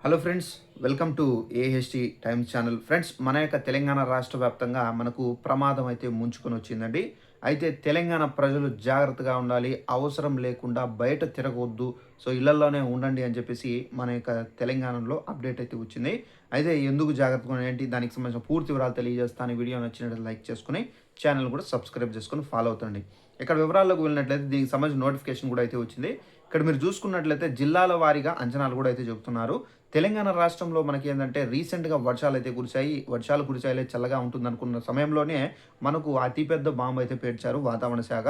Hello friends, welcome to AHT times channel. Friends, మన యొక్క తెలంగాణ రాష్ట్ర వ్యాప్తంగా మనకు ప్రమాదం అయితే ముంచుకొని వచ్చిందండి. అయితే తెలంగాణ ప్రజలు జాగ్రత్తగా ఉండాలి, అవసరం లేకుండా బయట తిరగొద్దు, సో ఇళ్లలోనే ఉండండి అని చెప్పేసి మన యొక్క తెలంగాణలో అప్డేట్ అయితే వచ్చింది. అయితే ఎందుకు జాగ్రత్తగా ఏంటి దానికి సంబంధించిన పూర్తి వివరాలు తెలియజేస్తాను. వీడియో నచ్చినట్లయితే లైక్ చేసుకుని ఛానల్ కూడా సబ్స్క్రైబ్ చేసుకొని ఫాలో అవుతండి. ఇక్కడ వివరాల్లోకి వెళ్ళినట్లయితే దీనికి సంబంధించిన నోటిఫికేషన్ కూడా అయితే వచ్చింది. ఇక్కడ మీరు చూసుకున్నట్లయితే జిల్లాల వారీగా అంచనాలు కూడా అయితే చెబుతున్నారు. తెలంగాణ రాష్ట్రంలో మనకి ఏంటంటే రీసెంట్‌గా వర్షాలు అయితే కురిశాయి. వర్షాలు కురిసాయిలే చల్లగా ఉంటుందనుకున్న సమయంలోనే మనకు అతిపెద్ద బాంబ్ అయితే పేర్చారు వాతావరణ శాఖ.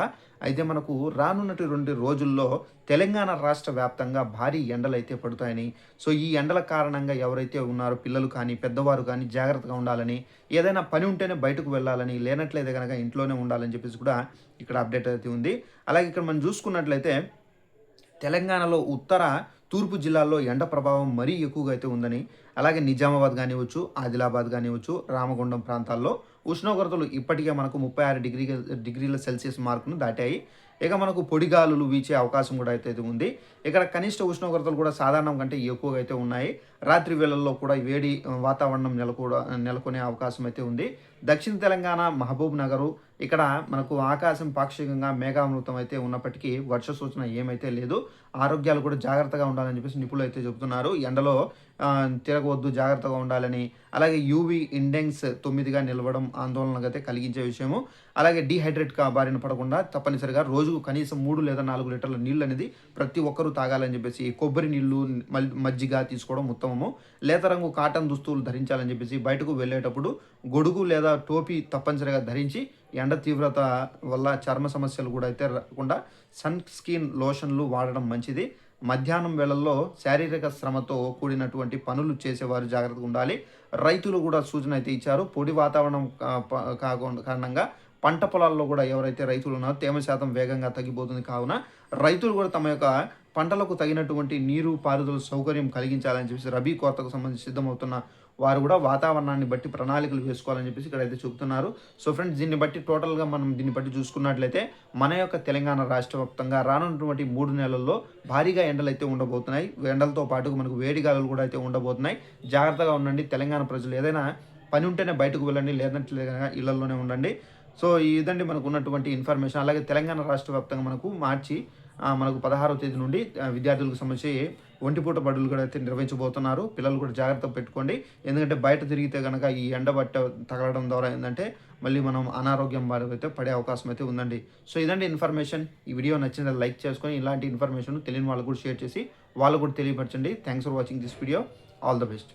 అయితే మనకు రానున్నటి 2 రోజుల్లో తెలంగాణ రాష్ట్ర వ్యాప్తంగా భారీ ఎండలైతే పడతాయని, సో ఈ ఎండల కారణంగా ఎవరైతే ఉన్నారో పిల్లలు కానీ, పెద్దవారు కానీ జాగ్రత్తగా ఉండాలని, ఏదైనా పని ఉంటేనే బయటకు వెళ్ళాలని, లేనట్లయితే గనక ఇంట్లోనే ఉండాలని చెప్పేసి కూడా ఇక్కడ అప్డేట్ అయితే ఉంది. అలాగే ఇక్కడ మనం చూసుకున్నట్లయితే తెలంగాణలో ఉత్తర, తూర్పు జిల్లాల్లో ఎండ ప్రభావం మరీ ఎక్కువగా అయితే ఉందని, అలాగే నిజామాబాద్ కానివ్వచ్చు, ఆదిలాబాద్ కానివ్వచ్చు, రామగుండం ప్రాంతాల్లో ఉష్ణోగ్రతలు ఇప్పటికే మనకు 36 డిగ్రీల సెల్సియస్ మార్కును దాటాయి. ఇక మనకు పొడిగాలులు వీచే అవకాశం కూడా అయితే ఉంది. ఇక్కడ కనిష్ట ఉష్ణోగ్రతలు కూడా సాధారణం కంటే ఎక్కువగా అయితే ఉన్నాయి. రాత్రి వేళల్లో కూడా వేడి వాతావరణం నెలకొనే అవకాశం అయితే ఉంది. దక్షిణ తెలంగాణ మహబూబ్ నగరు ఇక్కడ మనకు ఆకాశం పాక్షికంగా మేఘావృతం అయితే ఉన్నప్పటికీ వర్ష సూచన ఏమైతే లేదు. ఆరోగ్యాలు కూడా జాగ్రత్తగా ఉండాలని చెప్పేసి నిపుణులు అయితే చెబుతున్నారు. ఎండలో తిరగవద్దు, జాగ్రత్తగా ఉండాలని. అలాగే యూవీ ఇండెక్స్ 9గా నిలవడం ఆందోళనకైతే కలిగించే విషయము. అలాగే డీహైడ్రేట్ బారిన పడకుండా తప్పనిసరిగా రోజుకు కనీసం 3 లేదా 4 లీటర్ల నీళ్ళు అనేది ప్రతి ఒక్కరూ తాగాలని చెప్పేసి, కొబ్బరి నీళ్ళు, మజ్జిగ తీసుకోవడం ఉత్తమము. లేత రంగు కాటన్ దుస్తులు ధరించాలని చెప్పేసి, బయటకు వెళ్ళేటప్పుడు గొడుగు లేదా టోపీ తప్పనిసరిగా ధరించి ఎండ తీవ్రత వల్ల చర్మ సమస్యలు కూడా అయితే రాకుండా సన్ స్క్రీన్ లోషన్లు వాడడం మంచిది. మధ్యాహ్నం వేళల్లో శారీరక శ్రమతో కూడినటువంటి పనులు చేసేవారు జాగ్రత్తగా ఉండాలి. రైతులు కూడా సూచన అయితే ఇచ్చారు. పొడి వాతావరణం కారణంగా పంట పొలాల్లో కూడా ఎవరైతే రైతులు ఉన్నారో తేమ శాతం వేగంగా తగ్గిపోతుంది. కావున రైతులు కూడా తమ యొక్క పంటలకు తగినటువంటి నీరు పారుదల సౌకర్యం కలిగించాలని చెప్పేసి రబీ కోతకు సంబంధించి సిద్ధమవుతున్న వారు కూడా వాతావరణాన్ని బట్టి ప్రణాళికలు వేసుకోవాలని చెప్పేసి ఇక్కడైతే చెబుతున్నారు. సో ఫ్రెండ్స్, దీన్ని బట్టి చూసుకున్నట్లయితే మన యొక్క తెలంగాణ రాష్ట్ర వ్యాప్తంగా రానున్నటువంటి 3 నెలల్లో భారీగా ఎండలు అయితే ఉండబోతున్నాయి. ఎండలతో పాటు మనకు వేడి గాలులు కూడా అయితే ఉండబోతున్నాయి. జాగ్రత్తగా ఉండండి తెలంగాణ ప్రజలు. ఏదైనా పని ఉంటేనే బయటకు వెళ్ళండి, లేదంటే ఇళ్లలోనే ఉండండి. సో ఇదండి మనకు ఉన్నటువంటి ఇన్ఫర్మేషన్. అలాగే తెలంగాణ రాష్ట్ర వ్యాప్తంగా మనకు 16వ తేదీ నుండి విద్యార్థులకు సంబంధించి ఒంటిపూట బడులు కూడా అయితే నిర్వహించబోతున్నారు. పిల్లలు కూడా జాగ్రత్త పెట్టుకోండి. ఎందుకంటే బయట తిరిగితే కనుక ఈ ఎండ తగలడం ద్వారా ఏంటంటే మళ్ళీ మనం అనారోగ్యం బారి అయితే పడే అవకాశం అయితే ఉందండి. సో ఇదండి ఇన్ఫర్మేషన్. ఈ వీడియో నచ్చిందని లైక్ చేసుకొని ఇలాంటి ఇన్ఫర్మేషన్ తెలియని వాళ్ళకు కూడా షేర్ చేసి వాళ్ళు కూడా తెలియపరచండి. Thanks for watching this video. All the best.